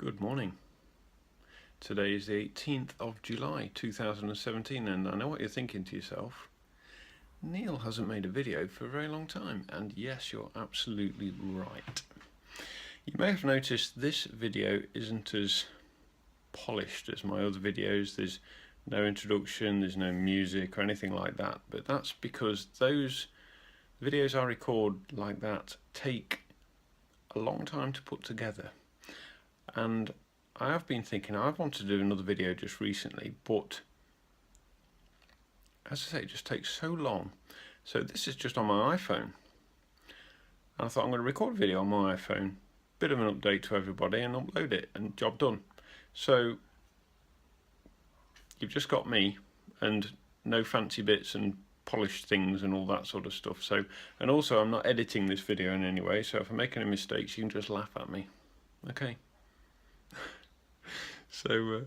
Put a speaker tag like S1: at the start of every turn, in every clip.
S1: Good morning. Today is the 18th of July 2017 and I know what you're thinking to yourself. Neil hasn't made a video for a very long time, and yes, you're absolutely right. You may have noticed this video isn't as polished as my other videos. There's no introduction, there's no music or anything like that, but that's because those videos I record like that take a long time to put together. And I have been thinking I want to do another video just recently, but as I say, it just takes so long. So this is just on my iPhone. And I thought I'm going to record a video on my iPhone, bit of an update to everybody, and upload it, and job done. So you've just got me and no fancy bits and polished things and all that sort of stuff. So, and also I'm not editing this video in any way, so if I make any mistakes you can just laugh at me. Okay. So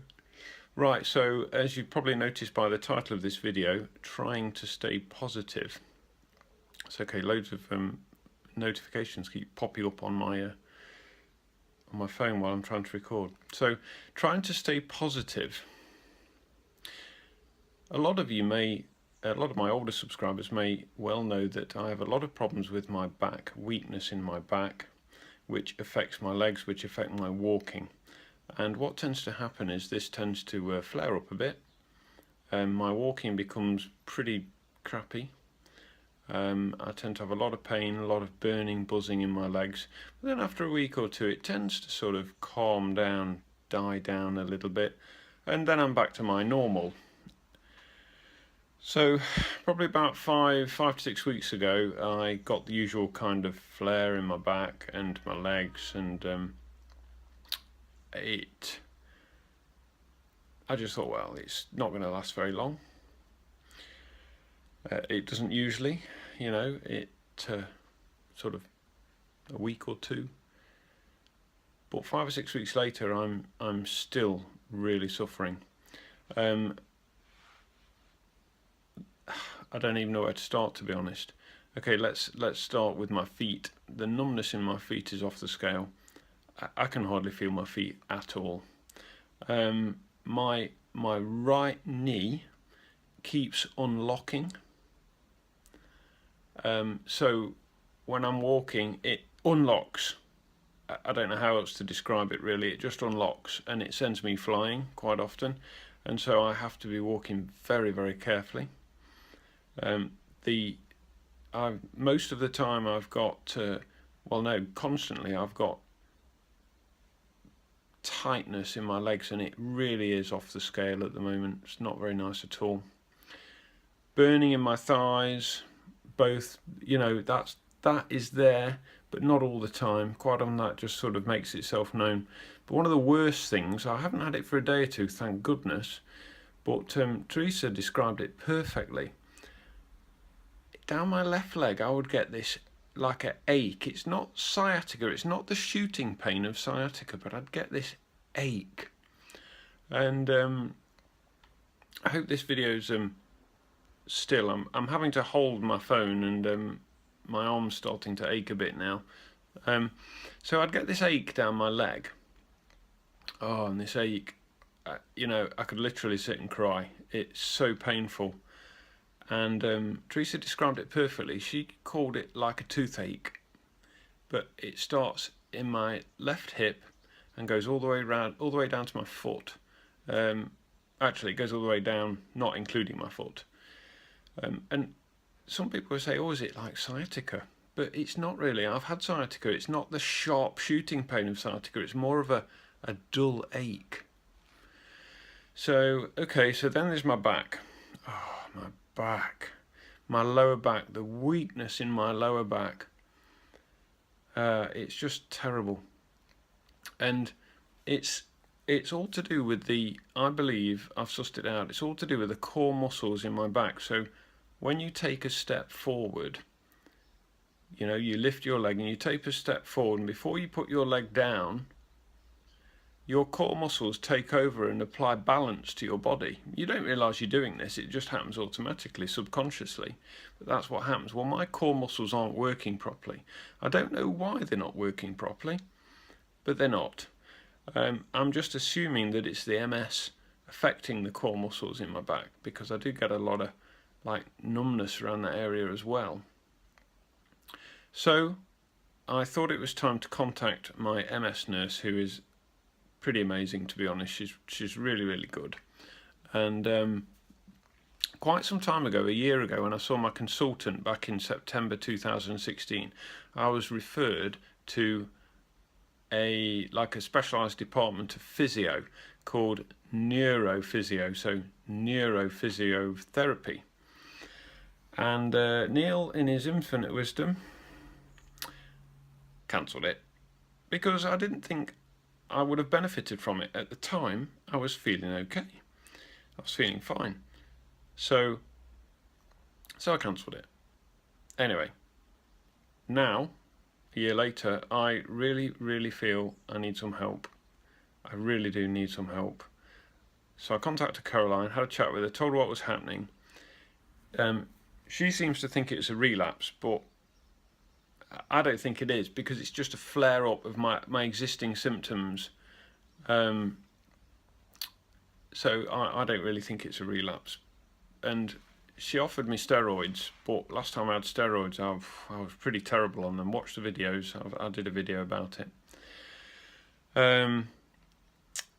S1: right, so as you probably noticed by the title of this video, trying to stay positive. It's okay, loads of notifications keep popping up on my phone while I'm trying to record. So trying to stay positive. A lot of my older subscribers may well know that I have a lot of problems with my back, weakness in my back, which affects my legs, which affect my walking. And what tends to happen is this tends to flare up a bit. My walking becomes pretty crappy. I tend to have a lot of pain, a lot of burning, buzzing in my legs. But then after a week or two it tends to sort of calm down, die down a little bit, and then I'm back to my normal. So probably about five to 6 weeks ago I got the usual kind of flare in my back and my legs, and I just thought, well, it's not going to last very long. It doesn't usually, you know, sort of a week or two. But 5 or 6 weeks later, I'm still really suffering. I don't even know where to start, to be honest. Okay, let's start with my feet. The numbness in my feet is off the scale. I can hardly feel my feet at all. My right knee keeps unlocking. So when I'm walking, it unlocks. I don't know how else to describe it really. It just unlocks and it sends me flying quite often, and so I have to be walking very, very carefully. Most of the time I've got, constantly I've got tightness in my legs, and it really is off the scale at the moment. It's not very nice at all. Burning in my thighs, both, you know, that is there, but not all the time. Quite often that just sort of makes itself known. But one of the worst things, I haven't had it for a day or two, thank goodness, but Teresa described it perfectly. Down my left leg I would get this like an ache. It's not sciatica, it's not the shooting pain of sciatica, but I'd get this ache. And I hope this video's still. I'm having to hold my phone, and my arm's starting to ache a bit now. So I'd get this ache down my leg. Oh, and this ache, you know, I could literally sit and cry. It's so painful. And Teresa described it perfectly. She called it like a toothache, but it starts in my left hip and goes all the way around, all the way down to my foot. Actually, it goes all the way down, not including my foot. And some people will say, "Oh, is it like sciatica?" But it's not really. I've had sciatica. It's not the sharp shooting pain of sciatica. It's more of a dull ache. So okay, so then there's my back. Oh, my back, my lower back, the weakness in my lower back, it's just terrible. And it's all to do with I believe I've sussed it out, it's all to do with the core muscles in my back. So when you take a step forward, you know, you lift your leg and you take a step forward, and before you put your leg down, your core muscles take over and apply balance to your body. You don't realise you're doing this, it just happens automatically, subconsciously. But that's what happens. Well, my core muscles aren't working properly. I don't know why they're not working properly, but they're not. I'm just assuming that it's the MS affecting the core muscles in my back, because I do get a lot of like numbness around that area as well. So I thought it was time to contact my MS nurse, who is pretty amazing, to be honest. She's really, really good. And quite some time ago, a year ago, when I saw my consultant back in September 2016, I was referred to a specialised department of physio called neurophysio, so neurophysiotherapy. And Neil, in his infinite wisdom, cancelled it because I didn't think I would have benefited from it. At the time, I was feeling okay. I was feeling fine. So I cancelled it. Anyway, now, a year later, I really, really feel I need some help. I really do need some help. So I contacted Caroline, had a chat with her, told her what was happening. She seems to think it's a relapse, but I don't think it is, because it's just a flare-up of my existing symptoms. So I don't really think it's a relapse. And she offered me steroids, but last time I had steroids, I was pretty terrible on them. Watch the videos. I did a video about it.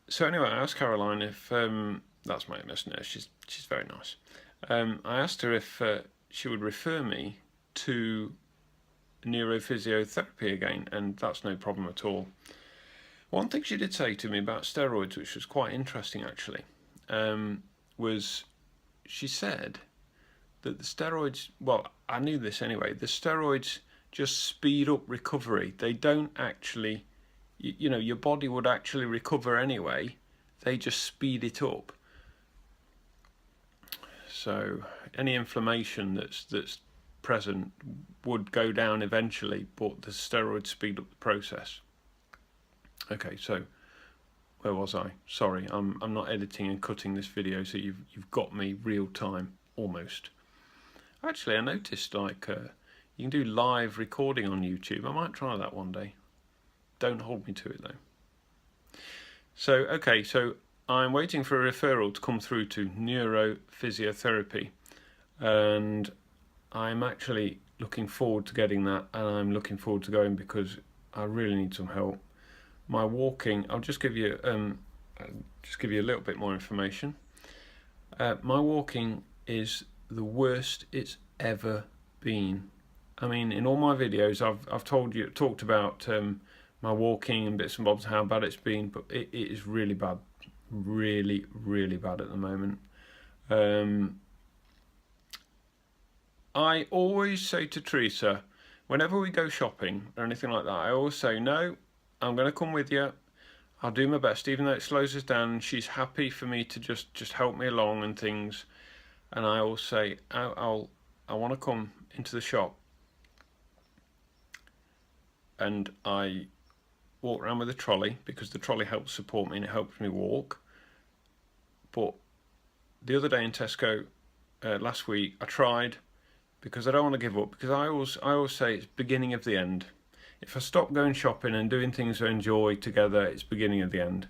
S1: So anyway, I asked Caroline if that's my MS nurse. She's very nice. I asked her if she would refer me to neurophysiotherapy again, and that's no problem at all. One thing she did say to me about steroids, which was quite interesting actually, was she said that the steroids, well, I knew this anyway, the steroids just speed up recovery. They don't actually, you know, your body would actually recover anyway. They just speed it up. So any inflammation that's present would go down eventually, but the steroids speed up the process. Okay, so where was I? Sorry, I'm not editing and cutting this video, so you've got me real time almost. Actually, I noticed you can do live recording on YouTube. I might try that one day. Don't hold me to it though. So okay, so I'm waiting for a referral to come through to neurophysiotherapy, and I'm actually looking forward to getting that, and I'm looking forward to going because I really need some help. My walking, I'll just give you a little bit more information. My walking is the worst it's ever been. I mean, in all my videos, I've talked about my walking and bits and bobs, how bad it's been, but it is really bad, really, really bad at the moment. I always say to Teresa, whenever we go shopping or anything like that, I always say, no, I'm going to come with you. I'll do my best, even though it slows us down. She's happy for me to just help me along and things. And I always say, I want to come into the shop. And I walk around with a trolley, because the trolley helps support me and it helps me walk. But the other day in Tesco, last week, I tried, because I don't want to give up, because I always say it's beginning of the end. If I stop going shopping and doing things I enjoy together, it's beginning of the end.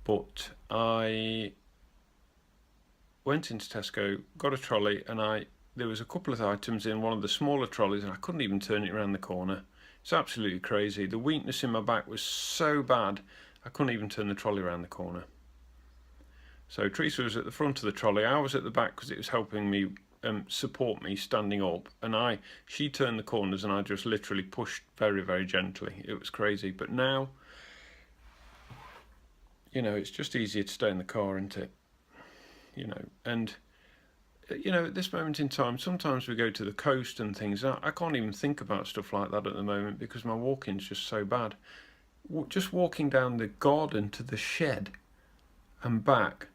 S1: But I went into Tesco, got a trolley, and there was a couple of items in one of the smaller trolleys, and I couldn't even turn it around the corner. It's absolutely crazy. The weakness in my back was so bad, I couldn't even turn the trolley around the corner. So Teresa was at the front of the trolley, I was at the back because it was helping me support me standing up, and she turned the corners and I just literally pushed very, very gently. It was crazy. But now, you know, it's just easier to stay in the car, isn't it? You know, and you know, at this moment in time, sometimes we go to the coast and things. I can't even think about stuff like that at the moment because my walking's just so bad. Just walking down the garden to the shed and back,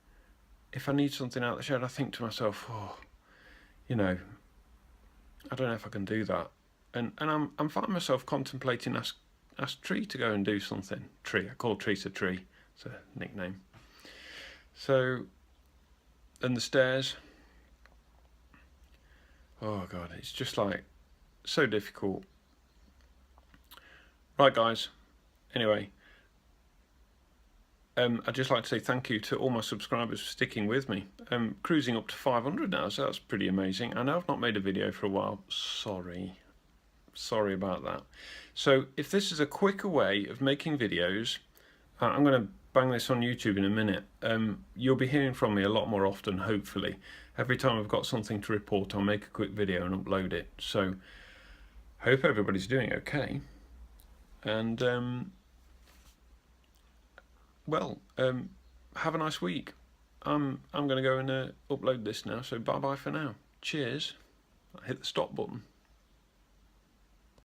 S1: if I need something out of the shed, I think to myself, oh, you know, I don't know if I can do that. And I'm finding myself contemplating ask Tree to go and do something. Tree, I call Teresa Tree. It's a nickname. So, and the stairs. Oh God, it's just like so difficult. Right, guys. Anyway, I'd just like to say thank you to all my subscribers for sticking with me. Cruising up to 500 now, so that's pretty amazing. I know I've not made a video for a while. Sorry about that. So if this is a quicker way of making videos, I'm going to bang this on YouTube in a minute. You'll be hearing from me a lot more often, hopefully. Every time I've got something to report, I'll make a quick video and upload it. So hope everybody's doing okay. And have a nice week. I'm going to go and upload this now, so bye bye for now. Cheers. I hit the stop button.